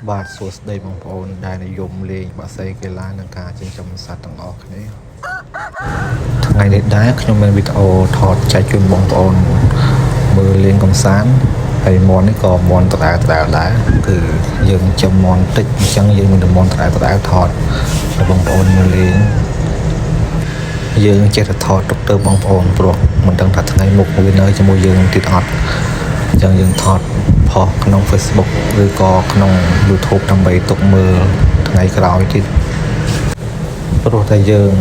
បាទសួស្តីបងប្អូនដែលនិយមលេងបាក់សីកីឡានិងការចិញ្ចឹមសត្វទាំងអស់គ្នាថ្ងៃនេះដែរខ្ញុំមានវីដេអូថតចែកជូនបងប្អូនមើលលេងកំសាន្តហើយមន់នេះក៏មន់ដដែលដែរគឺយើងចិញ្ចឹមមន់តិចអញ្ចឹងយើងមានតែមន់ដដែលថតឲ្យបងប្អូនមើលលេងយើងចេះតែថតទុកទៅបងប្អូនព្រោះមិនដឹងថាថ្ងៃមុខវានៅជាមួយយើងទៀតអត់អញ្ចឹងយើងថតផុសក្នុង Facebook ឬក៏ក្នុង YouTube ដើម្បីទុកមើលថ្ងៃក្រោយទៀតព្រោះតែយើង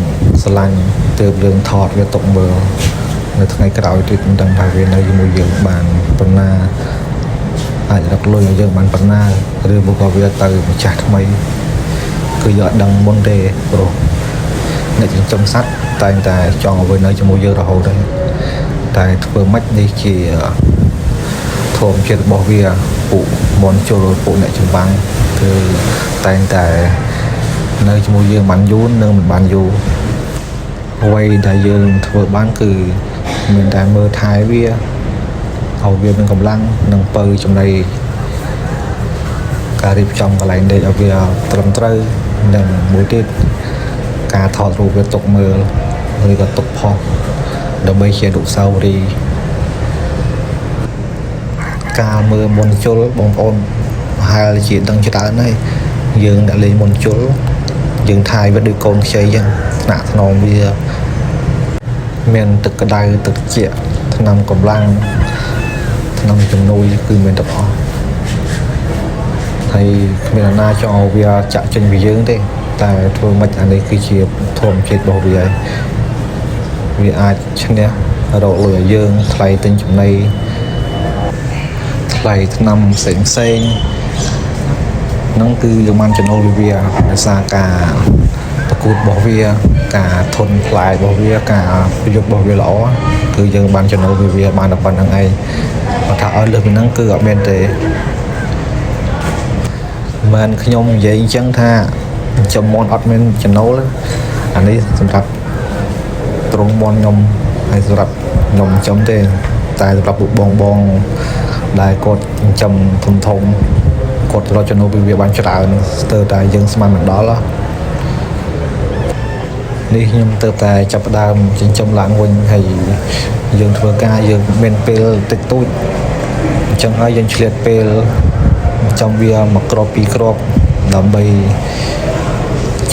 ស្រឡាញ់ទើបយើងថតវាទុកមើលនៅថ្ងៃក្រោយទៀតមិនដឹងថាវានៅជាមួយយើងបានប៉ុណ្ណាអាចរកលុយឲ្យយើងបានប៉ុណ្ណាឬមកក៏វាទៅម្ចាស់ថ្មីគឺយើងអត់ដឹងមុនទេព្រោះអ្នកចិញ្ចឹមសត្វតែងតែចង់ឲ្យវានៅជាមួយយើងរហូតដែរតែធ្វើម៉េចនេះជាធម្មជាតិរបស់វាពួកមន់ជលពួកអ្នកចម្បាំងគឺតែងតែនៅជាមួយយើងបានយូរនិងមិនបានយូរអ្វីដែលយើងធ្វើបានគឺមានតែមើលថែវាឲ្យវាមានកម្លាំងនិងបើចំណីការរៀបចំកន្លែងដេកឲ្យវាត្រឹមត្រូវនិងមួយទៀតការថតរូបវាទុកមើលឬក៏ទុកផុសដើម្បីជាអនុស្សាវរីយ៍ការមើលមុនជុលបងប្អូនប្រហែលជាដឹងច្រើនហើយយើងអ្នកលេងមុនជុលយើងថែវាដូចកូនខ្ចីអញ្ចឹងថ្នាក់ថ្នមវាមានទឹកក្តៅទឹកត្រជាក់ថ្នាំកម្លាំងថ្នាំជំនួយគឺមានទាំងអស់ហើយគ្មានអ្នកណាចង់ឲ្យវាចាក់ចេញពីយើងទេតែធ្វើមិនអានេះគឺជាធម្មជាតិរបស់វាហើយវាអាចឈ្នះរកលុយឲ្យយើងថ្លៃទិញចំណីថ្លៃថ្នាំផ្សេងហ្នឹងគឺយើងបានចំណូលពីវាដោយសារការប្រកួតរបស់វាការធន់ផ្លែរបស់វាការប្រយុទ្ធរបស់វាល្អគឺយើងបានចំណូលពីវាបានតែប៉ុណ្្នឹងឯងបើថាឲ្យលើសពីហ្នឹងគឺអត់មានទេមិនខ្ញុំនិយាយអញ្ចឹងថាចំមន់អត់មានចំណូលអានេះសម្រាប់ត្រង់មន់ខ្ញុំហើយសម្រាប់ខ្ញុំចំទេតែសម្រាប់ពួកបងដែលគាត់ចិញ្ចឹមធំគាត់រកចំណូលពីវាបានច្រើនស្ទើរតែយើងស្មានមិនដល់នេះខ្ញុំទៅតែចាប់ផ្ដើមចិញ្ចឹមឡើងវិញហើយយើងធ្វើការយើងមានពេលតិចតួចអញ្ចឹងហើយយើងឆ្លៀតពេលចំវាមកគ្រាប់ពីរគ្រាប់ដើម្បី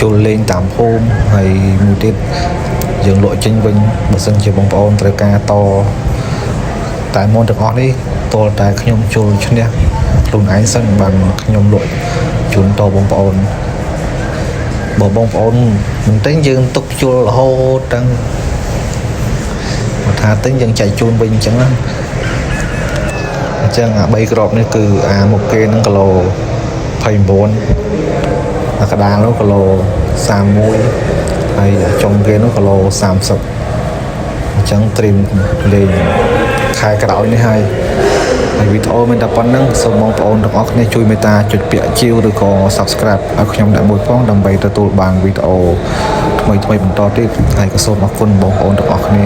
ចូលលេងតាមភូមិហើយមួយទៀតយើងលក់ចេញវិញបើសិនជាបងប្អូនត្រូវការតតែមុនទាំងអស់នេះតលតែខ្ញុំចូលឈ្នះខ្លួនឯងសិនបានខ្ញុំលក់ជូនតបងប្អូនបើបងប្អូនមិនទិញយើងទុកជុលរហូតទាំងបើថាទិញយើងចែកជូនវិញអញ្ចឹងណាអញ្ចឹងអា3គ្រាប់នេះគឺអាមុខគេនឹងគីឡូ29អាកដាលនោះគីឡូ31ហើយចុងគេនោះគីឡូ30អញ្ចឹងត្រៀមលេងខែក្រោយនេះហើយវីដេអូមានតែប៉ុណ្្នឹងសូមបងប្អូនទាំងអស់គ្នាជួយមេត្តាចុចពាក្យជាវឬក៏ Subscribe ឲ្យខ្ញុំដាក់មួយផងដើម្បីទទួលបានវីដេអូថ្មីបន្តទៀតហើយក៏សូមអរគុណបងប្អូនទាំងអស់គ្នា